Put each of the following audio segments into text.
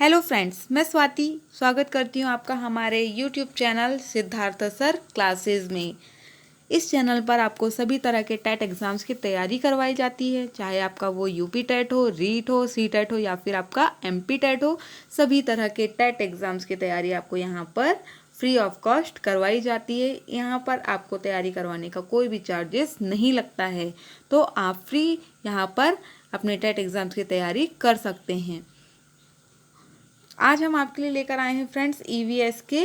Hello friends, मैं स्वाति स्वागत करती हूँ आपका हमारे YouTube channel Siddharth sir classes में। इस चैनल पर आपको सभी तरह के टेट एग्ज़ाम्स की तैयारी करवाई जाती है, चाहे आपका वो यूपी टेट हो, रीट हो, सी टेट हो या फिर आपका एमपी टेट हो। सभी तरह के टेट एग्ज़ाम्स की तैयारी आपको यहाँ पर फ्री ऑफ कॉस्ट करवाई जाती है। यहाँ पर आपको तैयारी करवाने का कोई भी चार्जेस नहीं लगता है, तो आप फ्री यहाँ पर अपने टेट एग्ज़ाम्स की तैयारी कर सकते हैं। आज हम आपके लिए लेकर आए हैं फ्रेंड्स ईवीएस के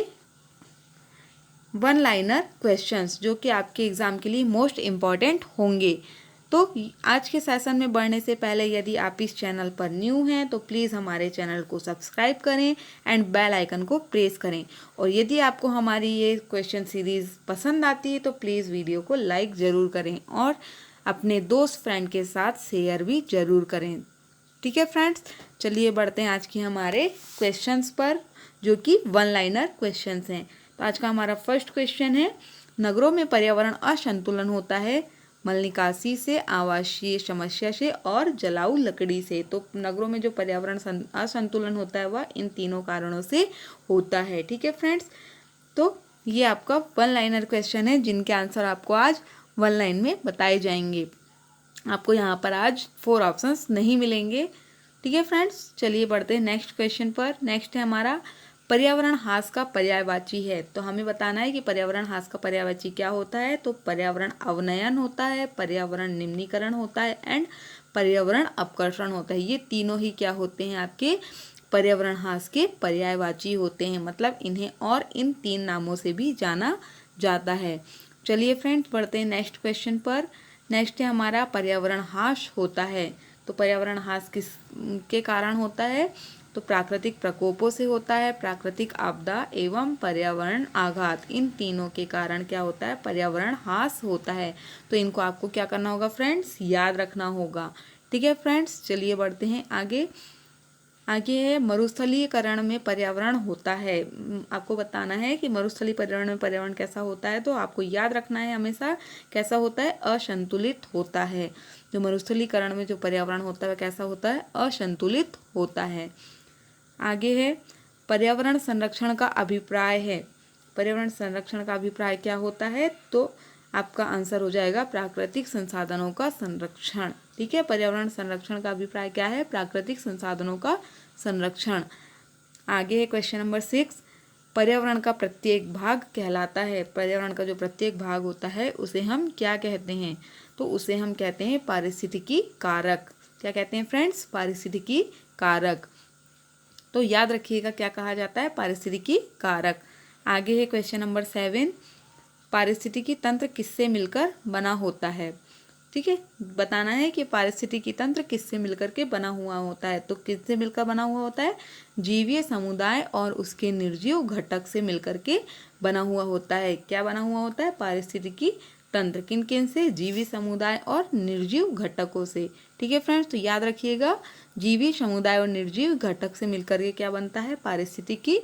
वन लाइनर क्वेश्चंस, जो कि आपके एग्ज़ाम के लिए मोस्ट इम्पॉर्टेंट होंगे। तो आज के सेशन में बढ़ने से पहले यदि आप इस चैनल पर न्यू हैं तो प्लीज़ हमारे चैनल को सब्सक्राइब करें एंड बेल आइकन को प्रेस करें। और यदि आपको हमारी ये क्वेश्चन सीरीज़ पसंद आती है तो प्लीज़ वीडियो को लाइक ज़रूर करें और अपने दोस्त फ्रेंड के साथ शेयर भी ज़रूर करें। ठीक है फ्रेंड्स, चलिए बढ़ते हैं आज के हमारे क्वेश्चंस पर, जो कि वन लाइनर क्वेश्चंस हैं। तो आज का हमारा फर्स्ट क्वेश्चन है, नगरों में पर्यावरण असंतुलन होता है मल निकासी से, आवासीय समस्या से और जलाऊ लकड़ी से। तो नगरों में जो पर्यावरण असंतुलन होता है वह इन तीनों कारणों से होता है। ठीक है फ्रेंड्स, तो ये आपका वन लाइनर क्वेश्चन है जिनके आंसर आपको आज वन लाइन में बताए जाएंगे। आपको यहाँ पर आज 4 ऑप्शंस नहीं मिलेंगे। ठीक है फ्रेंड्स, चलिए बढ़ते हैं नेक्स्ट क्वेश्चन पर। नेक्स्ट है हमारा, पर्यावरण ह्रास का पर्यायवाची है। तो हमें बताना है कि पर्यावरण ह्रास का पर्यायवाची क्या होता है। तो पर्यावरण अवनयन होता है, पर्यावरण निम्नीकरण होता है एंड पर्यावरण अपकर्षण होता है। ये तीनों ही क्या होते हैं, आपके पर्यावरण ह्रास के पर्यायवाची होते हैं। मतलब इन्हें और इन 3 नामों से भी जाना जाता है। चलिए फ्रेंड्स बढ़ते हैं नेक्स्ट क्वेश्चन पर। नेक्स्ट है हमारा, पर्यावरण ह्रास होता है। तो पर्यावरण ह्रास किस के कारण होता है। तो प्राकृतिक प्रकोपों से होता है, प्राकृतिक आपदा एवं पर्यावरण आघात, इन तीनों के कारण क्या होता है, पर्यावरण ह्रास होता है। तो इनको आपको क्या करना होगा फ्रेंड्स, याद रखना होगा। ठीक है फ्रेंड्स, चलिए बढ़ते हैं आगे। आगे है, मरुस्थलीकरण में पर्यावरण होता है। आपको बताना है कि मरुस्थलीकरण में पर्यावरण कैसा होता है। तो आपको याद रखना है हमेशा कैसा होता है, असंतुलित होता है। जो मरुस्थलीकरण में जो पर्यावरण होता है कैसा होता है, असंतुलित होता है। आगे है, पर्यावरण संरक्षण का अभिप्राय है। पर्यावरण संरक्षण का अभिप्राय क्या होता है। तो आपका आंसर हो जाएगा प्राकृतिक संसाधनों का संरक्षण। ठीक है, पर्यावरण संरक्षण का अभिप्राय क्या है, प्राकृतिक संसाधनों का संरक्षण। आगे है क्वेश्चन नंबर 6, पर्यावरण का प्रत्येक भाग कहलाता है। पर्यावरण का जो प्रत्येक भाग होता है उसे हम क्या कहते हैं। तो उसे हम कहते हैं पारिस्थितिकी कारक। क्या कहते हैं फ्रेंड्स, पारिस्थितिकी कारक। तो याद रखिएगा क्या कहा जाता है, पारिस्थितिकी कारक। आगे है क्वेश्चन नंबर 7, पारिस्थितिकी तंत्र किससे मिलकर बना होता है। ठीक है, बताना है कि पारिस्थितिकी तंत्र किससे मिलकर के बना हुआ होता है। तो किससे मिलकर बना हुआ होता है, जीवीय समुदाय और उसके निर्जीव घटक से मिलकर के बना हुआ होता है। क्या बना हुआ होता है, पारिस्थितिकी तंत्र किन किन से, जीवी समुदाय और निर्जीव घटकों से। ठीक है फ्रेंड्स, तो याद रखिएगा, जीवी समुदाय और निर्जीव घटक से मिलकर के क्या बनता है, पारिस्थितिकी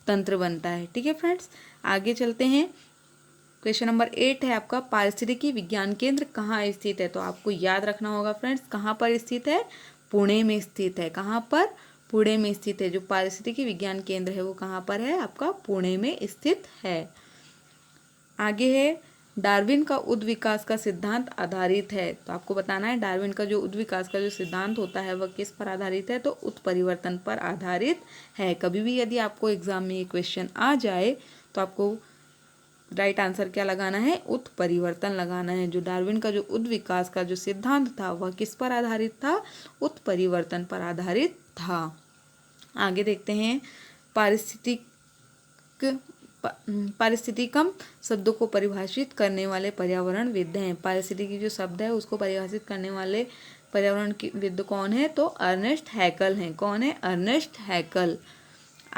तंत्र बनता है। ठीक है फ्रेंड्स, आगे चलते हैं। क्वेश्चन नंबर 8 है आपका, पारिस्थितिकी विज्ञान केंद्र कहाँ स्थित है। तो आपको याद रखना होगा फ्रेंड्स, कहाँ पर स्थित है, पुणे में स्थित है। कहाँ पर, पुणे में स्थित है। जो पारिस्थितिकी विज्ञान केंद्र है वो कहाँ पर है, आपका पुणे में स्थित है। आगे है, डार्विन का उद्विकास का सिद्धांत आधारित है। तो आपको बताना है डार्विन का जो उद्विकास का जो सिद्धांत होता है वह किस पर आधारित है। तो उत्परिवर्तन पर आधारित है। कभी भी यदि आपको एग्जाम में ये क्वेश्चन आ जाए तो आपको राइट आंसर क्या लगाना है, उत्परिवर्तन लगाना है। जो डार्विन का जो उद्विकास का जो सिद्धांत था वह किस पर आधारित था, उत्परिवर्तन पर आधारित था। आगे देखते हैं, पारिस्थितिकम शब्दों को परिभाषित करने वाले पर्यावरणविद हैं। पारिस्थितिकी जो शब्द है उसको परिभाषित करने वाले पर्यावरणविद कौन है। तो अर्नेस्ट हैकल हैं। कौन है, अर्नेस्ट हैकल।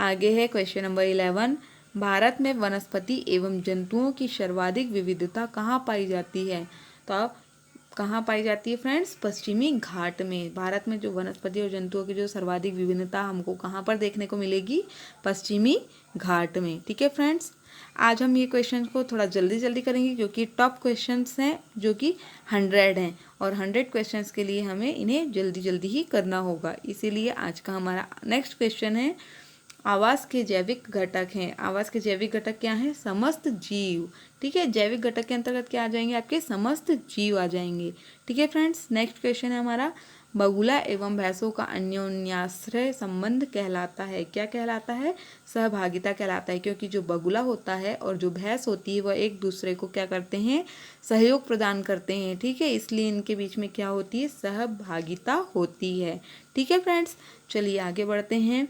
आगे है क्वेश्चन नंबर 11, भारत में वनस्पति एवं जंतुओं की सर्वाधिक विविधता कहाँ पाई जाती है। तो अब कहाँ पाई जाती है फ्रेंड्स, पश्चिमी घाट में। भारत में जो वनस्पति और जंतुओं की जो सर्वाधिक विभिन्नता हमको कहाँ पर देखने को मिलेगी, पश्चिमी घाट में। ठीक है फ्रेंड्स, आज हम ये क्वेश्चन को थोड़ा जल्दी जल्दी करेंगे क्योंकि टॉप क्वेश्चंस हैं जो कि 100 हैं और 100 क्वेश्चंस के लिए हमें इन्हें जल्दी जल्दी ही करना होगा। इसीलिए आज का हमारा नेक्स्ट क्वेश्चन है, आवास के जैविक घटक हैं। आवास के जैविक घटक क्या हैं? समस्त जीव। ठीक है, जैविक घटक के अंतर्गत क्या आ जाएंगे? आपके समस्त जीव आ जाएंगे। ठीक है फ्रेंड्स, नेक्स्ट क्वेश्चन है हमारा, बगुला एवं भैंसों का अन्योन्याश्रय संबंध कहलाता है। क्या कहलाता है? सहभागिता कहलाता है, क्योंकि जो बगुला होता है और जो भैंस होती है वह एक दूसरे को क्या करते हैं? सहयोग प्रदान करते हैं। ठीक है, इसलिए इनके बीच में क्या होती है? सहभागिता होती है। ठीक है फ्रेंड्स, चलिए आगे बढ़ते हैं।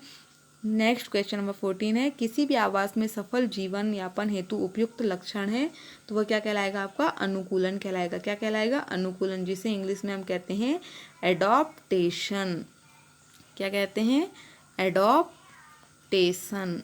नेक्स्ट क्वेश्चन नंबर 14 है, किसी भी आवास में सफल जीवन यापन हेतु उपयुक्त लक्षण है तो वह क्या कहलाएगा? आपका अनुकूलन कहलाएगा। क्या कहलाएगा? अनुकूलन, जिसे इंग्लिश में हम कहते हैं एडॉप्टेशन। क्या कहते हैं? एडॉप्टेशन।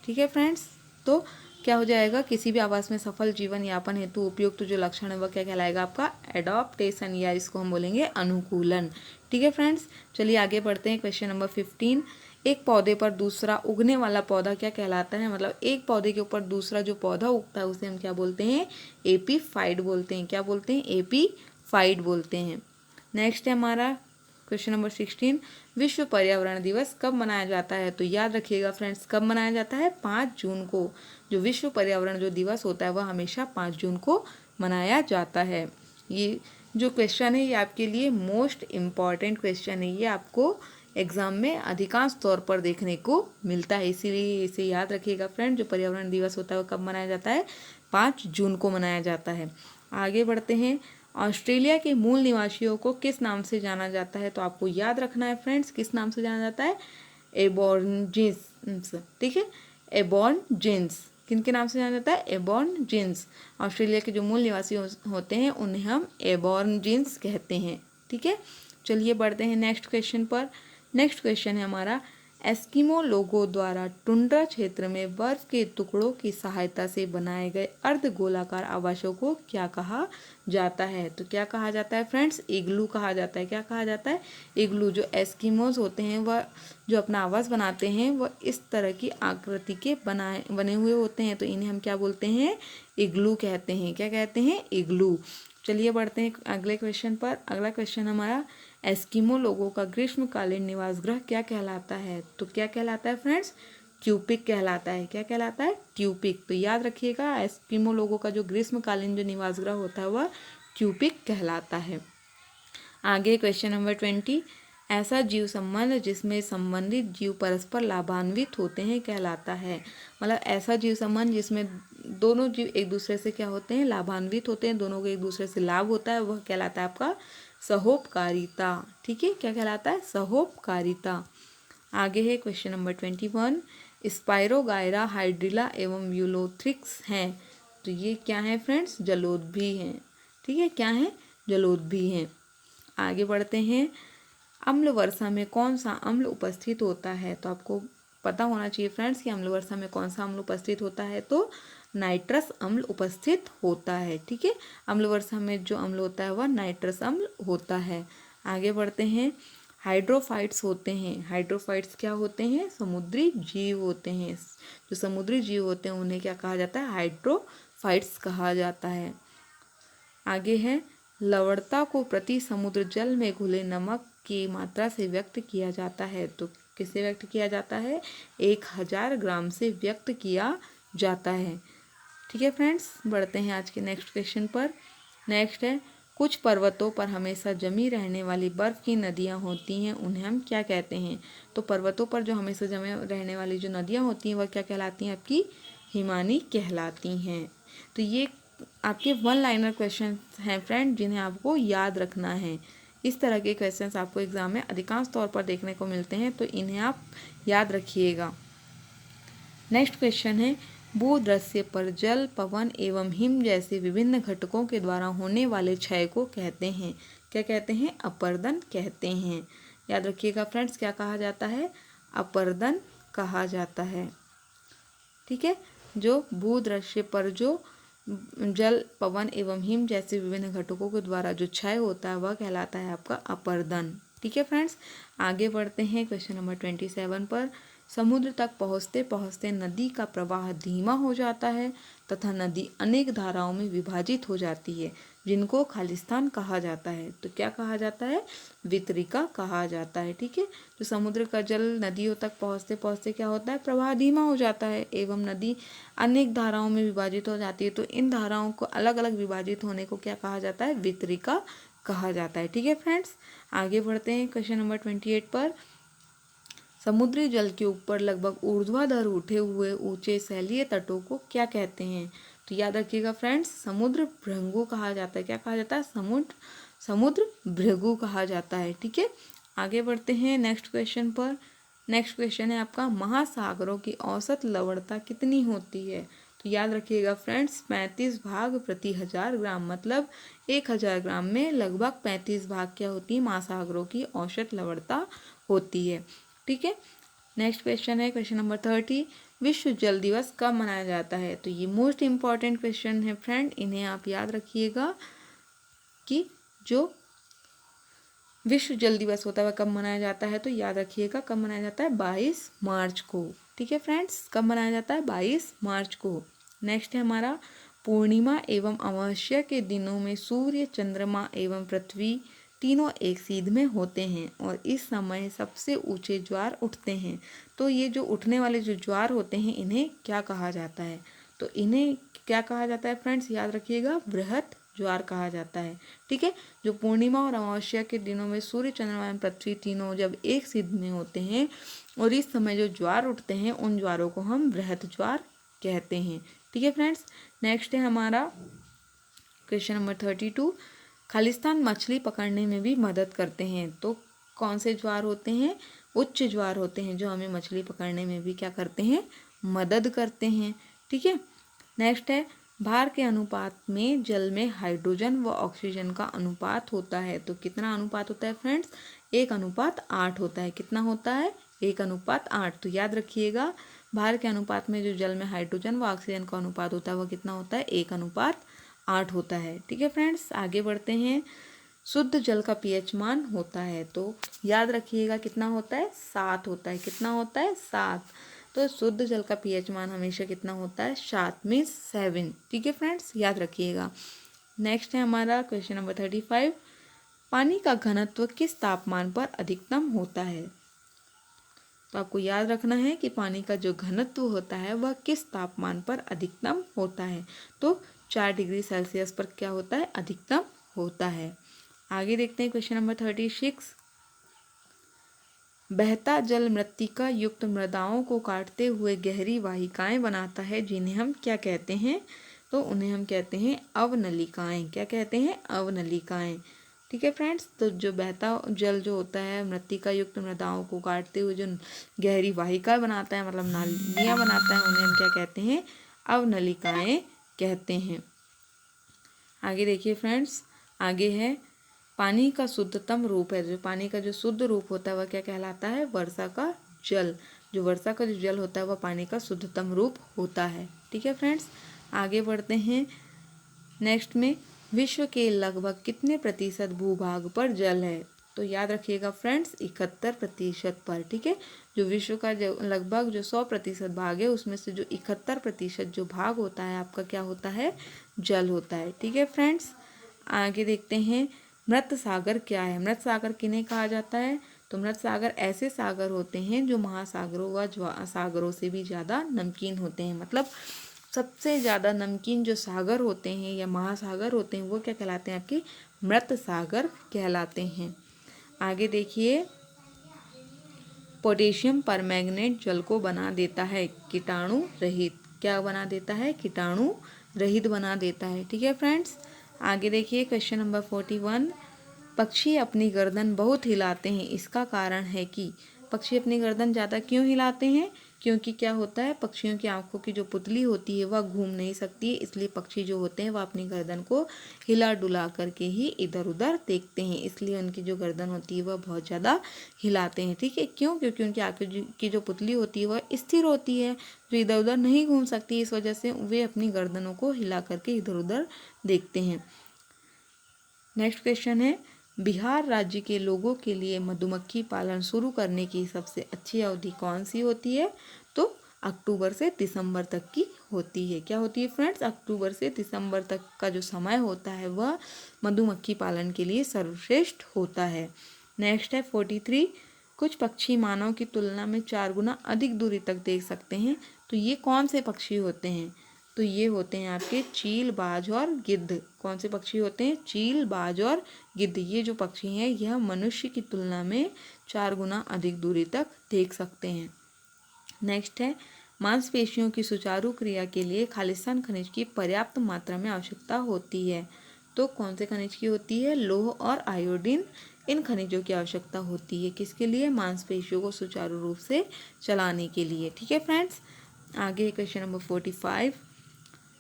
ठीक है फ्रेंड्स, तो क्या हो जाएगा? किसी भी आवास में सफल जीवन यापन हेतु उपयुक्त जो लक्षण है वह क्या कहलाएगा? आपका एडॉप्टेशन, या इसको हम बोलेंगे अनुकूलन। ठीक है फ्रेंड्स, चलिए आगे बढ़ते हैं। क्वेश्चन नंबर 15, एक पौधे पर दूसरा उगने वाला पौधा क्या कहलाता है? मतलब एक पौधे के ऊपर दूसरा जो पौधा उगता है उसे हम क्या बोलते हैं? एपीफाइट बोलते हैं। क्या बोलते हैं? एपीफाइट बोलते हैं। नेक्स्ट है हमारा क्वेश्चन नंबर 16, विश्व पर्यावरण दिवस कब मनाया जाता है? तो याद रखिएगा फ्रेंड्स, कब मनाया जाता है? 5 जून को। जो विश्व पर्यावरण जो दिवस होता है वह हमेशा 5 जून को मनाया जाता है। ये जो क्वेश्चन है ये आपके लिए मोस्ट इम्पॉर्टेंट क्वेश्चन है, ये आपको एग्जाम में अधिकांश तौर पर देखने को मिलता है, इसीलिए इसे याद रखिएगा फ्रेंड। जो पर्यावरण दिवस होता है वह कब मनाया जाता है? 5 जून को मनाया जाता है। आगे बढ़ते हैं, ऑस्ट्रेलिया के मूल निवासियों को किस नाम से जाना जाता है? तो आपको याद रखना है फ्रेंड्स, किस नाम से जाना जाता है? एबॉर्जिन्स। ठीक है, एबॉर्जिन्स। किन के नाम से जाना जाता है? एबॉर्जिन्स। ऑस्ट्रेलिया के जो मूल निवासी होते हैं उन्हें हम एबॉर्जिन्स कहते हैं। ठीक है, चलिए बढ़ते हैं नेक्स्ट क्वेश्चन पर। नेक्स्ट क्वेश्चन है हमारा, एस्किमो लोगों द्वारा टुंड्रा क्षेत्र में बर्फ के टुकड़ों की सहायता से बनाए गए अर्ध गोलाकार आवासों को क्या कहा जाता है? तो क्या कहा जाता है फ्रेंड्स? इग्लू कहा जाता है। क्या कहा जाता है? इग्लू। जो एस्किमोज होते हैं वह जो अपना आवास बनाते हैं वह इस तरह की आकृति के बने हुए होते हैं, तो इन्हें हम क्या बोलते हैं? इग्लू कहते हैं। क्या कहते हैं? इग्लू। चलिए बढ़ते हैं अगले क्वेश्चन पर। अगला क्वेश्चन हमारा, एस्किमो लोगों का ग्रीष्मकालीन निवास गृह क्या कहलाता है? तो क्या कहलाता है फ्रेंड्स? ट्यूपिक कहलाता है। क्या कहलाता है? ट्यूपिक। तो याद रखिएगा, एस्किमो लोगों का जो ग्रीष्मकालीन जो निवास गृह होता है वह ट्यूपिक कहलाता है। आगे क्वेश्चन नंबर 20, ऐसा जीव संबंध जिसमें संबंधित जीव परस्पर लाभान्वित होते हैं कहलाता है। मतलब ऐसा जीव संबंध जिसमें दोनों जीव एक दूसरे से क्या होते हैं? लाभान्वित होते हैं, दोनों को एक दूसरे से लाभ होता है, वह कहलाता है आपका सहोपकारिता। ठीक है, क्या कहलाता है? सहोपकारिता। आगे है क्वेश्चन नंबर 21, स्पाइरोगायरा हाइड्रिला एवं यूलोथ्रिक्स हैं। तो ये क्या है फ्रेंड्स? जलोदभी हैं। ठीक है, क्या है? जलोदभी हैं। आगे बढ़ते हैं, अम्ल वर्षा में कौन सा अम्ल उपस्थित होता है? तो आपको पता होना चाहिए फ्रेंड्स कि अम्ल वर्षा में कौन सा अम्ल उपस्थित होता है। तो नाइट्रस अम्ल उपस्थित होता है। ठीक है, अम्ल वर्षा में जो अम्ल होता है वह नाइट्रस अम्ल होता है। आगे बढ़ते हैं, हाइड्रोफाइट्स होते हैं। हाइड्रोफाइट्स क्या होते हैं? समुद्री जीव होते हैं। जो समुद्री जीव होते हैं उन्हें क्या कहा जाता है? हाइड्रोफाइट्स कहा जाता है। आगे है, लवणता को प्रति समुद्र जल में घुले नमक की मात्रा से व्यक्त किया जाता है। तो किससे व्यक्त किया जाता है? 1000 ग्राम से व्यक्त किया जाता है। ठीक है फ्रेंड्स, बढ़ते हैं आज के नेक्स्ट क्वेश्चन पर। नेक्स्ट है, कुछ पर्वतों पर हमेशा जमी रहने वाली बर्फ़ की नदियाँ होती हैं, उन्हें हम क्या कहते हैं? तो पर्वतों पर जो हमेशा जमे रहने वाली जो नदियाँ होती हैं वह क्या कहलाती हैं? आपकी हिमानी कहलाती हैं। तो ये आपके 1 लाइनर क्वेश्चन हैं फ्रेंड, जिन्हें आपको याद रखना है। इस तरह के क्वेश्चंस आपको एग्जाम में अधिकांश तौर पर देखने को मिलते हैं, तो इन्हें आप याद रखिएगा। नेक्स्ट क्वेश्चन है, भूदृश्य पर जल, पवन एवं हिम जैसे विभिन्न घटकों के द्वारा होने वाले क्षय को कहते हैं। क्या कहते हैं? अपरदन कहते हैं। याद रखिएगा फ्रेंड्स, क्या कहा जाता है? अपरदन कहा जाता है। ठीक है, जो भूदृश्य पर जो जल, पवन एवं हिम जैसे विभिन्न घटकों के द्वारा जो क्षय होता है वह कहलाता है आपका अपरदन। ठीक है फ्रेंड्स, आगे बढ़ते हैं क्वेश्चन नंबर 27 पर। समुद्र तक पहुँचते पहुँचते नदी का प्रवाह धीमा हो जाता है तथा नदी अनेक धाराओं में विभाजित हो जाती है, जिनको खालिस्तान कहा जाता है। तो क्या कहा जाता है? वितरिका कहा जाता है। ठीक है, तो समुद्र का जल नदियों तक पहुँचते पहुँचते क्या होता है? प्रवाह धीमा हो जाता है एवं नदी अनेक धाराओं में विभाजित हो जाती है। तो इन धाराओं को अलग अलग विभाजित होने को क्या कहा जाता है? वितरिका कहा जाता है। ठीक है फ्रेंड्स, आगे बढ़ते हैं क्वेश्चन नंबर 28 पर। समुद्री जल के ऊपर लगभग ऊर्ध्वाधर उठे हुए ऊंचे सैलीय तटों को क्या कहते हैं? तो याद रखिएगा फ्रेंड्स, समुद्र भृंगु कहा जाता है। क्या कहा जाता है? समुद्र भृगु कहा जाता है। ठीक है, आगे बढ़ते हैं नेक्स्ट क्वेश्चन पर। नेक्स्ट क्वेश्चन है आपका, महासागरों की औसत लवणता कितनी होती है? तो याद रखिएगा फ्रेंड्स, 35 भाग प्रति 1000 ग्राम, मतलब 1000 ग्राम में लगभग 35 भाग क्या होती है? महासागरों की औसत लवणता होती है। ठीक है, नेक्स्ट क्वेश्चन है क्वेश्चन नंबर 30। विश्व जल दिवस कब मनाया जाता है? तो ये मोस्ट इम्पॉर्टेंट क्वेश्चन है फ्रेंड, इन्हें आप याद रखिएगा कि जो विश्व जल दिवस होता है वह कब मनाया जाता है? तो याद रखिएगा कब मनाया जाता है? 22 मार्च को। ठीक है फ्रेंड्स, कब मनाया जाता है? 22 मार्च को। नेक्स्ट है हमारा, पूर्णिमा एवं अमावस्या के दिनों में सूर्य, चंद्रमा एवं पृथ्वी तीनों एक सीध में होते हैं और इस समय सबसे ऊंचे ज्वार उठते हैं। तो ये जो उठने वाले जो ज्वार होते हैं इन्हें क्या कहा जाता है? तो इन्हें क्या कहा जाता है फ्रेंड्स? याद रखिएगा, बृहत ज्वार कहा जाता है। ठीक है, जो पूर्णिमा और अमावस्या के दिनों में सूर्य, चंद्रमा एवं पृथ्वी तीनों जब एक सीध में होते हैं और इस समय जो ज्वार उठते हैं उन ज्वारों को हम बृहत ज्वार कहते हैं। ठीक है फ्रेंड्स, नेक्स्ट है हमारा क्वेश्चन नंबर 32। खालिस्तान मछली पकड़ने में भी मदद करते हैं। तो कौन से ज्वार होते हैं? उच्च ज्वार होते हैं जो हमें मछली पकड़ने में भी क्या करते हैं? मदद करते हैं। ठीक है, नेक्स्ट है, भार के अनुपात में जल में हाइड्रोजन व ऑक्सीजन का अनुपात होता है। तो कितना अनुपात होता है फ्रेंड्स? 1:8 होता है। कितना होता है? 1:8। तो याद रखिएगा, भार के अनुपात में जो जल में हाइड्रोजन व ऑक्सीजन का अनुपात होता है वह कितना होता है? 1:8 होता है। ठीक है फ्रेंड्स, आगे बढ़ते हैं। शुद्ध जल का पीएच मान होता है, तो याद रखिएगा कितना होता है? 7 होता है। कितना होता है? 7। तो शुद्ध जल का पीएच मान हमेशा कितना होता है? 7 मीन्स 7। ठीक है फ्रेंड्स, याद रखिएगा। नेक्स्ट है हमारा क्वेश्चन नंबर 35। पानी का घनत्व किस तापमान पर अधिकतम होता है? तो आपको याद रखना है कि पानी का जो घनत्व होता है वह किस तापमान पर अधिकतम होता है। तो 4 डिग्री सेल्सियस पर क्या होता है? अधिकतम होता है। आगे देखते हैं क्वेश्चन नंबर 36। बहता जल मृत्तिका युक्त मृदाओं को काटते हुए गहरी वाहिकाएं बनाता है, जिन्हें हम क्या कहते हैं? तो उन्हें हम कहते हैं अवनलिकाएं। क्या कहते हैं? अवनलिकाएं। ठीक है फ्रेंड्स, तो जो बहता जल जो होता है मृत्तिका युक्त मृदाओं को काटते हुए जो गहरी वाहिका बनाता है, मतलब नालियाँ बनाता है, उन्हें हम क्या कहते हैं? अवनलिकाएं कहते हैं। आगे देखिए फ्रेंड्स, आगे है, पानी का शुद्धतम रूप है। जो पानी का जो शुद्ध रूप होता है वह क्या कहलाता है? वर्षा का जल। जो वर्षा का जो जल होता है वह पानी का शुद्धतम रूप होता है। ठीक है फ्रेंड्स, आगे बढ़ते हैं। नेक्स्ट में, विश्व के लगभग कितने प्रतिशत भूभाग पर जल है? तो याद रखिएगा फ्रेंड्स, 71% पर। ठीक है, जो विश्व का जो लगभग जो 100% भाग है उसमें से जो 71% जो भाग होता है आपका क्या होता है? जल होता है। ठीक है फ्रेंड्स, आगे देखते हैं, मृत सागर क्या है? मृत सागर किन्हें कहा जाता है? तो मृत सागर ऐसे सागर होते हैं जो महासागरों व सागरों से भी ज़्यादा नमकीन होते हैं। मतलब सबसे ज़्यादा नमकीन जो सागर होते हैं या महासागर होते हैं वो क्या कहलाते हैं? आपके मृत सागर कहलाते हैं। आगे देखिए, पोटेशियम परमैंगनेट जल को बना देता है कीटाणु रहित। क्या बना देता है? कीटाणु रहित बना देता है। ठीक है फ्रेंड्स, आगे देखिए क्वेश्चन नंबर 41। पक्षी अपनी गर्दन बहुत हिलाते हैं, इसका कारण है कि पक्षी अपनी गर्दन ज़्यादा क्यों हिलाते हैं? क्योंकि क्या होता है, पक्षियों की आंखों की जो पुतली होती है वह घूम नहीं सकती है, इसलिए पक्षी जो होते हैं वह अपनी गर्दन को हिला डुला करके ही इधर उधर देखते हैं, इसलिए उनकी जो गर्दन होती है वह बहुत ज़्यादा हिलाते हैं। ठीक है, क्यों? क्योंकि उनकी आंखों की जो पुतली होती है वह स्थिर होती है, जो इधर उधर नहीं घूम सकती, इस वजह से वे अपनी गर्दनों को हिला करके इधर उधर देखते हैं। नेक्स्ट क्वेश्चन है, बिहार राज्य के लोगों के लिए मधुमक्खी पालन शुरू करने की सबसे अच्छी अवधि कौन सी होती है? तो अक्टूबर से दिसंबर तक की होती है। क्या होती है फ्रेंड्स? अक्टूबर से दिसंबर तक का जो समय होता है वह मधुमक्खी पालन के लिए सर्वश्रेष्ठ होता है। नेक्स्ट है 43। कुछ पक्षी मानव की तुलना में 4 गुना अधिक दूरी तक देख सकते हैं, तो ये कौन से पक्षी होते हैं? तो ये होते हैं आपके चील, बाज और गिद्ध। कौन से पक्षी होते हैं? चील, बाज और गिद्ध। ये जो पक्षी हैं यह मनुष्य की तुलना में 4 गुना अधिक दूरी तक देख सकते हैं। नेक्स्ट है मांसपेशियों की सुचारू क्रिया के लिए खालिस्तान खनिज की पर्याप्त मात्रा में आवश्यकता होती है। तो कौन से खनिज की होती है? लौह और आयोडीन, इन खनिजों की आवश्यकता होती है। किसके लिए? मांसपेशियों को सुचारू रूप से चलाने के लिए। ठीक है फ्रेंड्स। आगे क्वेश्चन नंबर 45।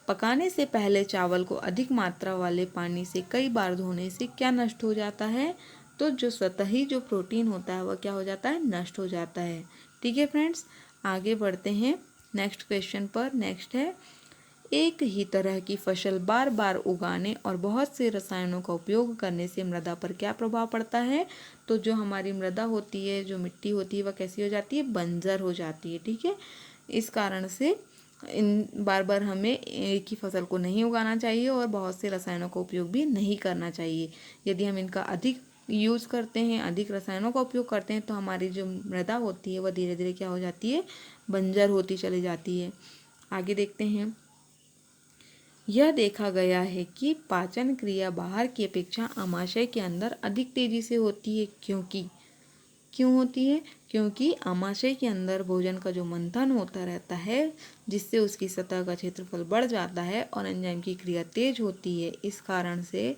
पकाने से पहले चावल को अधिक मात्रा वाले पानी से कई बार धोने से क्या नष्ट हो जाता है? तो जो सतही जो प्रोटीन होता है वह क्या हो जाता है? नष्ट हो जाता है। ठीक है फ्रेंड्स। आगे बढ़ते हैं नेक्स्ट क्वेश्चन पर। नेक्स्ट है एक ही तरह की फसल बार बार उगाने और बहुत से रसायनों का उपयोग करने से मृदा पर क्या प्रभाव पड़ता है? तो जो हमारी मृदा होती है, जो मिट्टी होती है, वह कैसी हो जाती है? बंजर हो जाती है। ठीक है। इस कारण से बार बार हमें एक ही फसल को नहीं उगाना चाहिए और बहुत से रसायनों का उपयोग भी नहीं करना चाहिए। यदि हम इनका अधिक यूज़ करते हैं, अधिक रसायनों का उपयोग करते हैं, तो हमारी जो मृदा होती है वह धीरे धीरे क्या हो जाती है? बंजर होती चली जाती है। आगे देखते हैं। यह देखा गया है कि पाचन क्रिया बाहर की अपेक्षा आमाशय के अंदर अधिक तेजी से होती है। क्यों होती है? क्योंकि आमाशय के अंदर भोजन का जो मंथन होता रहता है, जिससे उसकी सतह का क्षेत्रफल बढ़ जाता है और एंजाइम की क्रिया तेज होती है। इस कारण से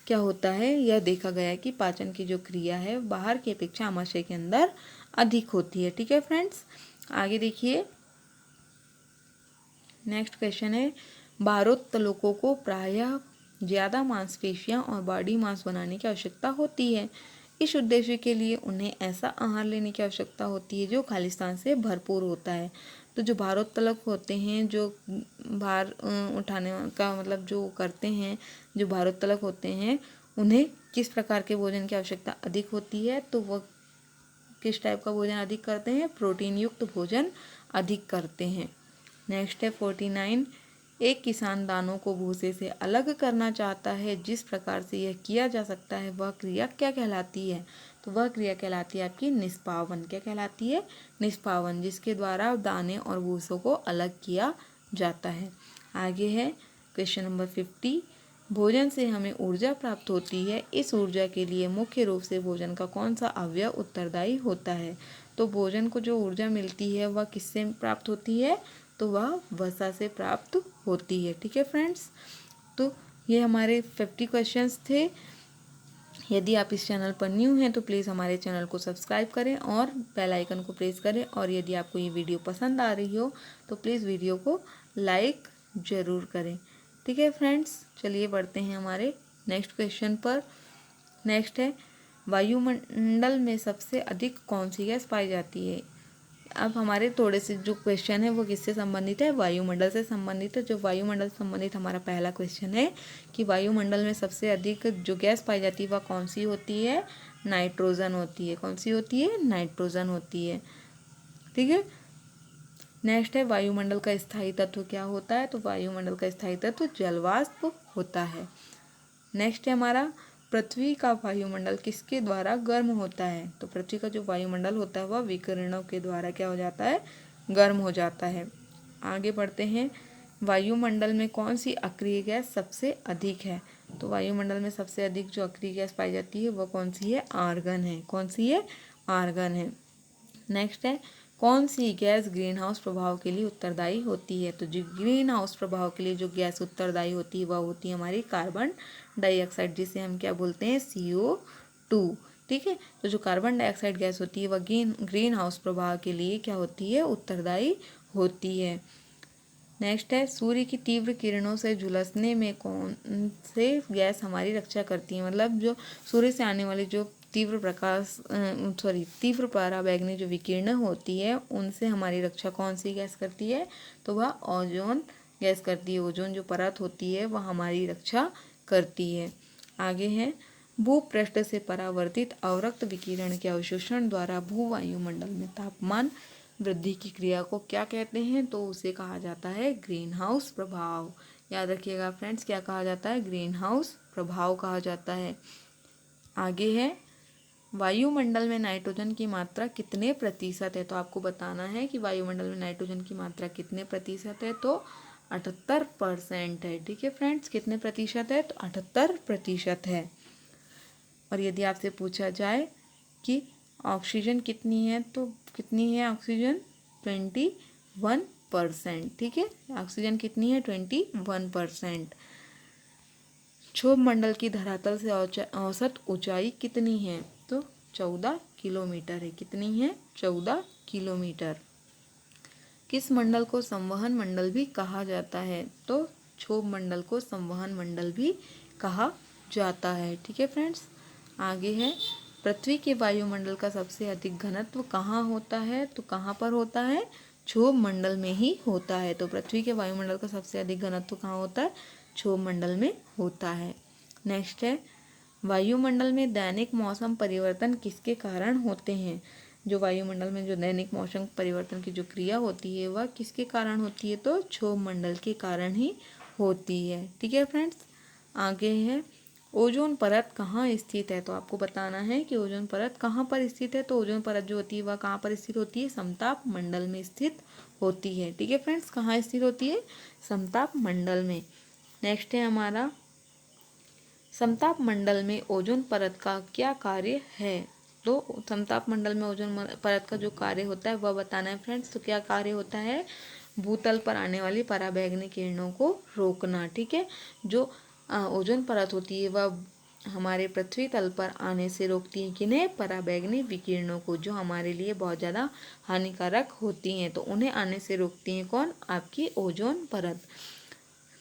क्या होता है? यह देखा गया है कि पाचन की जो क्रिया है बाहर की अपेक्षा आमाशय के अंदर अधिक होती है। ठीक है फ्रेंड्स। आगे देखिए नेक्स्ट क्वेश्चन है भारोत्तोलकों को प्रायः ज़्यादा मांसपेशियां और बॉडी मास बनाने की आवश्यकता होती है। इस उद्देश्य के लिए उन्हें ऐसा आहार लेने की आवश्यकता होती है जो खालिस्तान से भरपूर होता है। तो जो भारोत्तोलक होते हैं, जो भार उठाने का मतलब जो करते हैं, जो भारोत्तोलक होते हैं, उन्हें किस प्रकार के भोजन की आवश्यकता अधिक होती है? तो वह किस टाइप का भोजन अधिक करते हैं? प्रोटीन युक्त भोजन अधिक करते हैं। नेक्स्ट है 49। एक किसान दानों को भूसे से अलग करना चाहता है। जिस प्रकार से यह किया जा सकता है वह क्रिया क्या कहलाती है? तो वह क्रिया कहलाती है आपकी निष्पावन। क्या कहलाती है? निष्पावन, जिसके द्वारा दाने और भूसों को अलग किया जाता है। आगे है क्वेश्चन नंबर 50। भोजन से हमें ऊर्जा प्राप्त होती है। इस ऊर्जा के लिए मुख्य रूप से भोजन का कौन सा अवयव उत्तरदायी होता है? तो भोजन को जो ऊर्जा मिलती है वह किससे प्राप्त होती है? तो वह वसा से प्राप्त होती है। ठीक है फ्रेंड्स। तो ये हमारे 50 क्वेश्चंस थे। यदि आप इस चैनल पर न्यू हैं तो प्लीज़ हमारे चैनल को सब्सक्राइब करें और बेल आइकन को प्रेस करें। और यदि आपको ये वीडियो पसंद आ रही हो तो प्लीज़ वीडियो को लाइक ज़रूर करें। ठीक है फ्रेंड्स। चलिए बढ़ते हैं हमारे नेक्स्ट क्वेश्चन पर। नेक्स्ट है वायुमंडल में सबसे अधिक कौन सी गैस पाई जाती है? अब हमारे थोड़े से जो क्वेश्चन है वो किससे संबंधित है? वायुमंडल से संबंधित है। जो वायुमंडल से संबंधित हमारा पहला क्वेश्चन है कि वायुमंडल में सबसे अधिक जो गैस पाई जाती है वह कौन सी होती है? नाइट्रोजन होती है। कौन सी होती है? नाइट्रोजन होती है। ठीक है। नेक्स्ट है वायुमंडल का स्थायी तत्व क्या होता है? तो वायुमंडल का स्थायी तत्व जलवाष्प होता है। नेक्स्ट है हमारा पृथ्वी का वायुमंडल किसके द्वारा गर्म होता है? तो पृथ्वी का जो वायुमंडल होता है वह विकिरणों के द्वारा क्या हो जाता है? गर्म हो जाता है। आगे बढ़ते हैं। वायुमंडल में कौन सी अक्रिय गैस सबसे अधिक है? तो वायुमंडल में सबसे अधिक जो अक्रिय गैस पाई जाती है वह कौन सी है? आर्गन है। कौन सी है? आर्गन है। नेक्स्ट है कौन सी गैस ग्रीन हाउस प्रभाव के लिए उत्तरदायी होती है? तो जो ग्रीन हाउस प्रभाव के लिए जो गैस उत्तरदायी होती है वह होती है हमारी कार्बन डाइऑक्साइड, जिसे हम क्या बोलते हैं? CO2। ठीक है। तो जो कार्बन डाइऑक्साइड गैस होती है वह ग्रीन हाउस प्रभाव के लिए क्या होती है? उत्तरदायी होती है। नेक्स्ट है सूर्य की तीव्र किरणों से झुलसने में कौन से गैस हमारी रक्षा करती है? मतलब जो सूर्य से आने वाली जो तीव्र पराबैंगनी जो विकिरण होती है उनसे हमारी रक्षा कौन सी गैस करती है? तो वह ओजोन गैस करती है। ओजोन जो परत होती है वह हमारी रक्षा करती है। आगे है भूपृष्ठ से परावर्तित अवरक्त विकिरण के अवशोषण द्वारा भूवायुमंडल में तापमान वृद्धि की क्रिया को क्या कहते हैं? तो उसे कहा जाता है ग्रीन हाउस प्रभाव। याद रखिएगा फ्रेंड्स, क्या कहा जाता है? ग्रीन हाउस प्रभाव कहा जाता है। आगे है, वायुमंडल में नाइट्रोजन की मात्रा कितने प्रतिशत है? तो आपको बताना है कि वायुमंडल में नाइट्रोजन की मात्रा कितने प्रतिशत है? तो 78% है। ठीक है फ्रेंड्स, कितने प्रतिशत है? तो 78% है। और यदि आपसे पूछा जाए कि ऑक्सीजन कितनी है, तो कितनी है ऑक्सीजन? 21%। ठीक है, ऑक्सीजन कितनी है? 21%। क्षोभ मंडल की धरातल से औसत ऊंचाई कितनी है? तो 14 किलोमीटर है। कितनी है? 14 किलोमीटर। किस मंडल को संवहन मंडल भी कहा जाता है? तो क्षोभ मंडल को संवहन मंडल भी कहा जाता है। ठीक है फ्रेंड्स, आगे है, पृथ्वी के वायुमंडल का सबसे अधिक घनत्व कहाँ होता है? तो कहाँ पर होता है? क्षोभ मंडल में ही होता है। तो पृथ्वी के वायुमंडल का सबसे अधिक घनत्व कहाँ होता है? क्षोभ मंडल में होता है। नेक्स्ट है, वायुमंडल में दैनिक मौसम परिवर्तन किसके कारण होते हैं? जो वायुमंडल में जो दैनिक मौसम परिवर्तन की जो क्रिया होती है वह किसके कारण होती है? तो क्षोभ मंडल के कारण ही होती है। ठीक है फ्रेंड्स, आगे है, ओजोन परत कहाँ स्थित है? तो आपको बताना है कि ओजोन परत कहाँ पर स्थित है। तो ओजोन परत जो होती है वह कहाँ पर स्थित होती है? समताप मंडल में स्थित होती है। ठीक है फ्रेंड्स, कहाँ स्थित होती है? समताप मंडल में। नेक्स्ट है हमारा, समताप मंडल में ओजोन परत का क्या कार्य है? तो समताप मंडल में ओजोन परत का जो कार्य होता है वह बताना है फ्रेंड्स। तो क्या कार्य होता है? भूतल पर आने वाली पराबैंगनी किरणों को रोकना। ठीक है, जो ओजोन परत होती है वह हमारे पृथ्वी तल पर आने से रोकती है किन्हें? पराबैंगनी विकिरणों को, जो हमारे लिए बहुत ज़्यादा हानिकारक होती हैं। तो उन्हें आने से रोकती हैं कौन? आपकी ओजोन परत।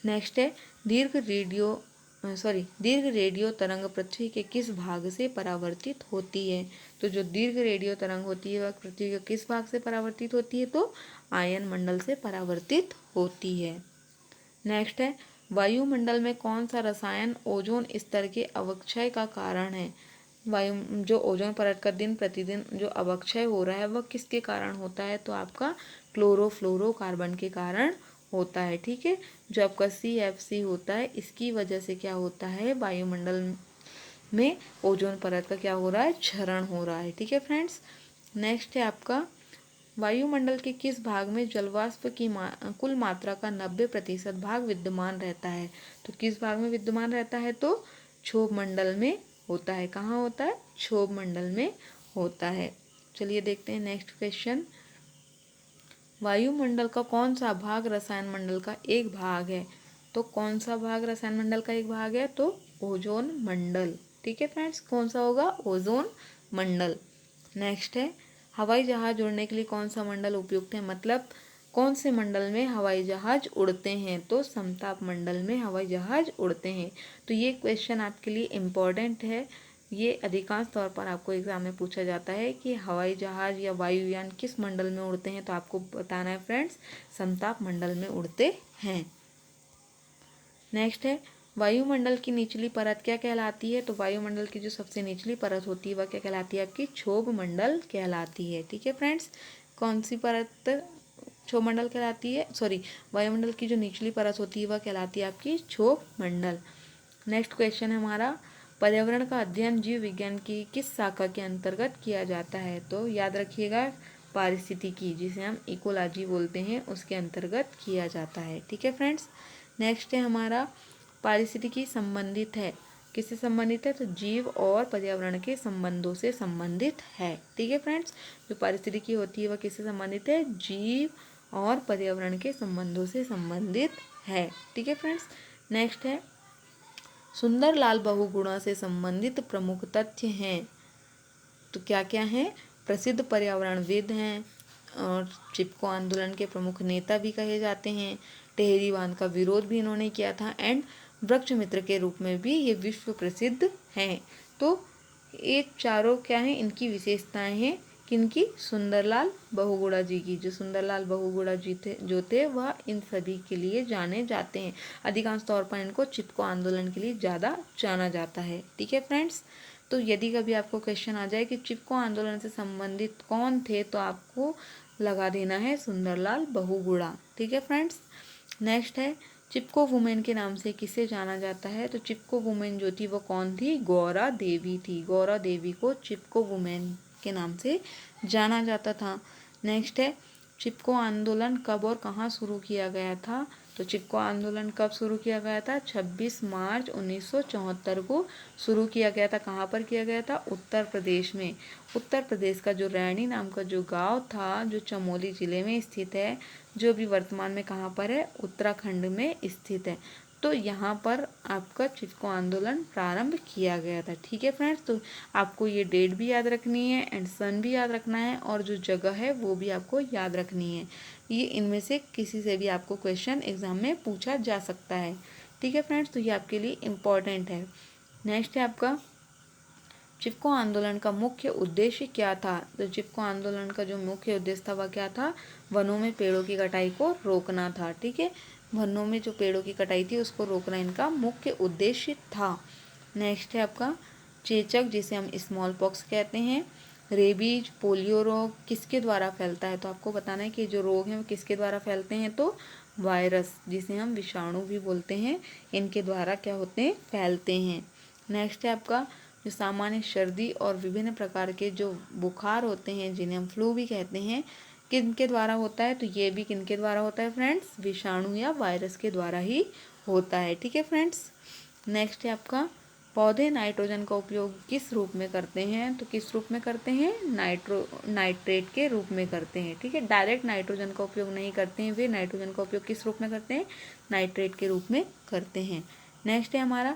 नेक्स्ट है, दीर्घ रेडियो तरंग पृथ्वी के किस भाग से परावर्तित होती है? तो जो दीर्घ रेडियो तरंग होती है वह पृथ्वी के किस भाग से परावर्तित होती है? तो आयन मंडल से परावर्तित होती है। नेक्स्ट है, वायुमंडल में कौन सा रसायन ओजोन स्तर के अवक्षय का कारण है? जो ओजोन परत का दिन प्रतिदिन जो अवक्षय हो रहा है वह किसके कारण होता है? तो आपका क्लोरोफ्लोरोकार्बन के कारण होता है। ठीक है, जो आपका CFC होता है इसकी वजह से क्या होता है? वायुमंडल में ओजोन परत का क्या हो रहा है? क्षरण हो रहा है। ठीक है फ्रेंड्स, नेक्स्ट है आपका, वायुमंडल के किस भाग में जलवाष्प की कुल मात्रा का 90% भाग विद्यमान रहता है? तो किस भाग में विद्यमान रहता है? तो क्षोभ मंडल में होता है। कहाँ होता है? क्षोभ मंडल में होता है। चलिए देखते हैं नेक्स्ट क्वेश्चन, वायुमंडल का कौन सा भाग रसायन मंडल का एक भाग है? तो कौन सा भाग रसायन मंडल का एक भाग है? तो ओजोन मंडल। ठीक है फ्रेंड्स, कौन सा होगा? ओजोन मंडल। नेक्स्ट है, हवाई जहाज उड़ने के लिए कौन सा मंडल उपयुक्त है? मतलब कौन से मंडल में हवाई जहाज उड़ते हैं? तो समताप मंडल में हवाई जहाज उड़ते हैं। तो ये क्वेश्चन आपके लिए इम्पॉर्टेंट है। ये अधिकांश तौर पर आपको एग्जाम में पूछा जाता है कि हवाई जहाज या वायुयान किस मंडल में उड़ते हैं। तो आपको बताना है फ्रेंड्स, समताप मंडल में उड़ते हैं। नेक्स्ट है, वायुमंडल की निचली परत क्या कहलाती है? तो वायुमंडल की जो सबसे निचली परत होती है वह क्या कहलाती है? आपकी क्षोभ मंडल कहलाती है। ठीक है फ्रेंड्स, कौन सी परत क्षोभ मंडल कहलाती है? वायुमंडल की जो निचली परत होती है वह कहलाती है आपकी क्षोभ मंडल। नेक्स्ट क्वेश्चन है हमारा, पर्यावरण का अध्ययन जीव विज्ञान की किस शाखा के अंतर्गत किया जाता है? तो याद रखिएगा, पारिस्थितिकी, जिसे हम इकोलॉजी बोलते हैं, उसके अंतर्गत किया जाता है। ठीक है फ्रेंड्स, नेक्स्ट है हमारा, पारिस्थितिकी संबंधित है, किससे संबंधित है? तो जीव और पर्यावरण के संबंधों से संबंधित है। ठीक है फ्रेंड्स, जो पारिस्थितिकी होती है वह किससे संबंधित है? जीव और पर्यावरण के संबंधों से संबंधित है। ठीक है फ्रेंड्स, नेक्स्ट है, सुंदरलाल बहुगुणा से संबंधित प्रमुख तथ्य हैं। तो क्या क्या हैं? प्रसिद्ध पर्यावरणविद हैं और चिपको आंदोलन के प्रमुख नेता भी कहे जाते हैं। टेहरी बांध का विरोध भी इन्होंने किया था एंड वृक्ष मित्र के रूप में भी ये विश्व प्रसिद्ध हैं। तो ये चारों क्या हैं? इनकी विशेषताएं हैं किनकी? सुंदरलाल बहुगुणा जी की। जो सुंदरलाल बहुगुणा जी थे वह इन सभी के लिए जाने जाते हैं। अधिकांश तौर पर इनको चिपको आंदोलन के लिए ज़्यादा जाना जाता है। ठीक है फ्रेंड्स, तो यदि कभी आपको क्वेश्चन आ जाए कि चिपको आंदोलन से संबंधित कौन थे, तो आपको लगा देना है सुंदरलाल बहुगुणा। ठीक है फ्रेंड्स, नेक्स्ट है चिपको वुमेन के नाम से किसे जाना जाता है? तो चिपको वुमेन जो थी वो कौन थी? गौरा देवी थी। गौरा देवी को चिपको वुमेन के नाम से जाना जाता था। नेक्स्ट है चिपको आंदोलन कब और कहाँ शुरू किया गया था? तो चिपको आंदोलन कब शुरू किया गया था? 26 मार्च 1974 को शुरू किया गया था। कहाँ पर किया गया था? उत्तर प्रदेश में। उत्तर प्रदेश का जो रैनी नाम का जो गांव था, जो चमोली जिले में स्थित है, जो भी वर्तमान में कहाँ पर है? उत्तराखंड में स्थित है। तो यहाँ पर आपका चिपको आंदोलन प्रारंभ किया गया था। ठीक है फ्रेंड्स, तो आपको ये डेट भी याद रखनी है एंड सन भी याद रखना है और जो जगह है वो भी आपको याद रखनी है। ये इनमें से किसी से भी आपको क्वेश्चन एग्जाम में पूछा जा सकता है। ठीक है फ्रेंड्स, तो ये आपके लिए इम्पॉर्टेंट है। नेक्स्ट है आपका चिपको आंदोलन का मुख्य उद्देश्य क्या था? तो चिपको आंदोलन का जो मुख्य उद्देश्य था वह क्या था? वनों में पेड़ों की कटाई को रोकना था। ठीक है, वनों में जो पेड़ों की कटाई थी उसको रोकना इनका मुख्य उद्देश्य था। नेक्स्ट है आपका चेचक, जिसे हम स्मॉल पॉक्स कहते हैं। रेबीज, पोलियो रोग किसके द्वारा फैलता है? तो आपको बताना है कि जो रोग हैं वो किसके द्वारा फैलते हैं? तो वायरस, जिसे हम विषाणु भी बोलते हैं, इनके द्वारा क्या होते हैं? फैलते हैं। नेक्स्ट है आपका जो सामान्य सर्दी और विभिन्न प्रकार के जो बुखार होते हैं, जिन्हें हम फ्लू भी कहते हैं, किनके द्वारा होता है? तो ये भी किनके द्वारा होता है फ्रेंड्स? विषाणु या वायरस के द्वारा ही होता है। ठीक है फ्रेंड्स, नेक्स्ट है आपका पौधे नाइट्रोजन का उपयोग किस रूप में करते हैं? तो किस रूप में करते हैं? नाइट्रेट के रूप में करते हैं। ठीक है, डायरेक्ट नाइट्रोजन का उपयोग नहीं करते हैं, वे नाइट्रोजन का उपयोग किस रूप में करते हैं? नाइट्रेट के रूप में करते हैं। नेक्स्ट है हमारा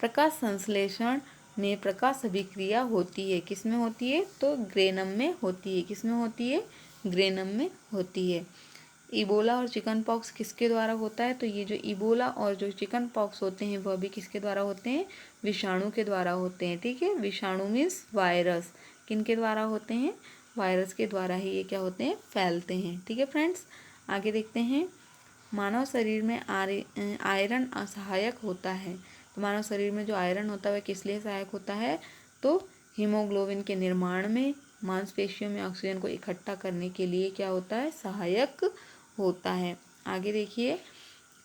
प्रकाश संश्लेषण में प्रकाश अभिक्रिया होती है, किसमें होती है? तो ग्रेनम में होती है। किसमें होती है? ग्रेनम में होती है। इबोला और चिकन पॉक्स किसके द्वारा होता है? तो ये जो इबोला और जो चिकन पॉक्स होते हैं वह भी किसके द्वारा होते हैं? विषाणु के द्वारा होते हैं। ठीक है, विषाणु मीन्स वायरस। किनके द्वारा होते हैं? वायरस के द्वारा ही ये क्या होते हैं? फैलते हैं। ठीक है फ्रेंड्स, आगे देखते हैं। मानव शरीर में आयरन असहायक होता है। तो मानव शरीर में जो आयरन होता है वह किस लिए सहायक होता है? तो हीमोग्लोबिन के निर्माण में, मांसपेशियों में ऑक्सीजन को इकट्ठा करने के लिए क्या होता है? सहायक होता है। आगे देखिए,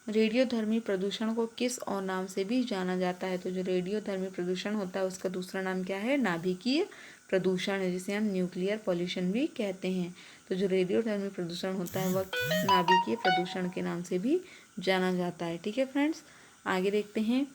रेडियोधर्मी प्रदूषण को किस और नाम से भी जाना जाता है? तो जो रेडियोधर्मी प्रदूषण होता है उसका दूसरा नाम क्या है? नाभिकीय प्रदूषण है, जिसे हम न्यूक्लियर पॉल्यूशन भी कहते हैं। तो जो रेडियोधर्मी प्रदूषण होता है वह नाभिकीय प्रदूषण के नाम से भी जाना जाता है। ठीक है फ्रेंड्स, आगे देखते हैं।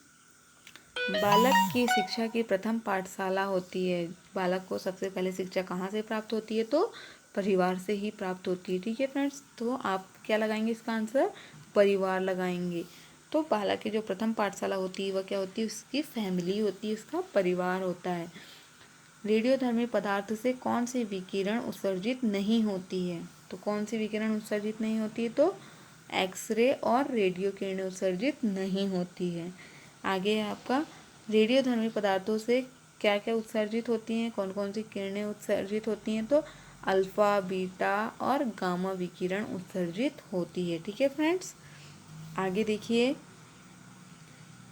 बालक की शिक्षा की प्रथम पाठशाला होती है। बालक को सबसे पहले शिक्षा कहाँ से प्राप्त होती है? तो परिवार से ही प्राप्त होती है। ठीक है फ्रेंड्स, तो आप क्या लगाएंगे इसका आंसर? परिवार लगाएंगे। तो बालक की जो प्रथम पाठशाला होती है वह क्या होती है? उसकी फैमिली होती है, उसका परिवार होता है। रेडियोधर्मी पदार्थ से कौन सी विकिरण उत्सर्जित नहीं होती है? तो कौन सी विकिरण उत्सर्जित नहीं होती है? तो एक्सरे और रेडियो किरणें उत्सर्जित नहीं होती है। आगे है आपका रेडियोधर्मी पदार्थों से क्या क्या उत्सर्जित होती हैं? कौन कौन सी किरणें उत्सर्जित होती हैं? तो अल्फा, बीटा और गामा विकिरण उत्सर्जित होती है। ठीक है फ्रेंड्स, आगे देखिए।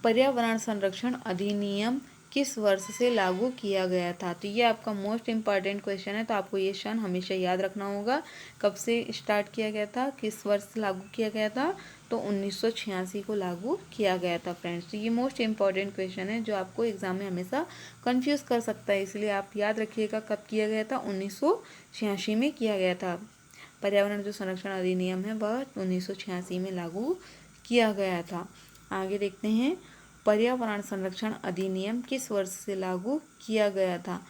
पर्यावरण संरक्षण अधिनियम किस वर्ष से लागू किया गया था? तो ये आपका मोस्ट इम्पॉर्टेंट क्वेश्चन है, तो आपको ये सन हमेशा याद रखना होगा। कब से स्टार्ट किया गया था, किस वर्ष से लागू किया गया था? तो 1986 को लागू किया गया था फ्रेंड्स। तो ये मोस्ट इम्पॉर्टेंट क्वेश्चन है जो आपको एग्जाम में हमेशा कंफ्यूज कर सकता है, इसलिए आप याद रखिएगा कब किया गया था? 1986 में किया गया था। पर्यावरण जो संरक्षण अधिनियम है वह 1986 में लागू किया गया था। आगे देखते हैं, पर्यावरण संरक्षण अधिनियम किस वर्ष से लागू किया गया था?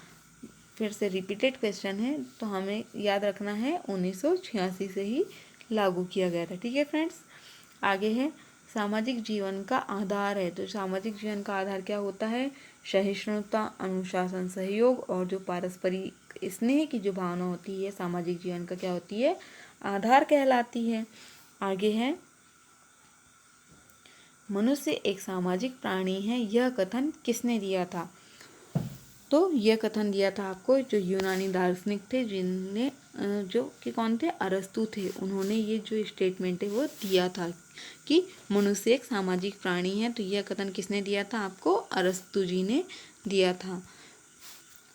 फिर से रिपीटेड क्वेश्चन है, तो हमें याद रखना है 1986 से ही लागू किया गया था। ठीक है फ्रेंड्स, आगे है सामाजिक जीवन का आधार है। तो सामाजिक जीवन का आधार क्या होता है? सहिष्णुता, अनुशासन, सहयोग और जो पारस्परिक स्नेह की जो भावना होती है सामाजिक जीवन का क्या होती है? आधार कहलाती है। आगे है मनुष्य एक सामाजिक प्राणी है, यह कथन किसने दिया था? तो यह कथन दिया था आपको, जो यूनानी दार्शनिक थे जिनने जो कि कौन थे, अरस्तु थे, उन्होंने ये जो स्टेटमेंट है वो दिया था कि मनुष्य एक सामाजिक प्राणी है। तो यह कथन किसने दिया था आपको, अरस्तु जी ने दिया था।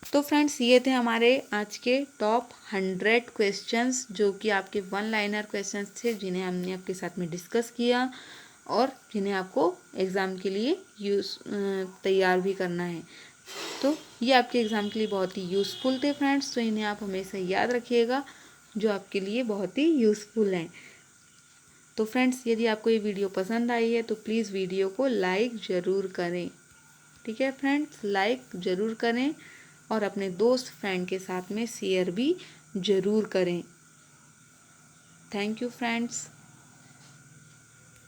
तो फ्रेंड्स ये थे हमारे आज के टॉप 100 क्वेश्चंस, जो कि आपके वन लाइनर क्वेश्चंस थे, जिन्हें हमने आपके साथ में डिस्कस किया और जिन्हें आपको एग्ज़ाम के लिए तैयार भी करना है। तो ये आपके एग्ज़ाम के लिए बहुत ही यूज़फुल थे फ्रेंड्स, तो इन्हें आप हमेशा याद रखिएगा, जो आपके लिए बहुत ही यूज़फुल हैं। तो फ्रेंड्स यदि आपको ये वीडियो पसंद आई है तो प्लीज़ वीडियो को लाइक ज़रूर करें। ठीक है फ्रेंड्स, लाइक ज़रूर करें और अपने दोस्त फ्रेंड के साथ में शेयर भी ज़रूर करें। Thank you friends.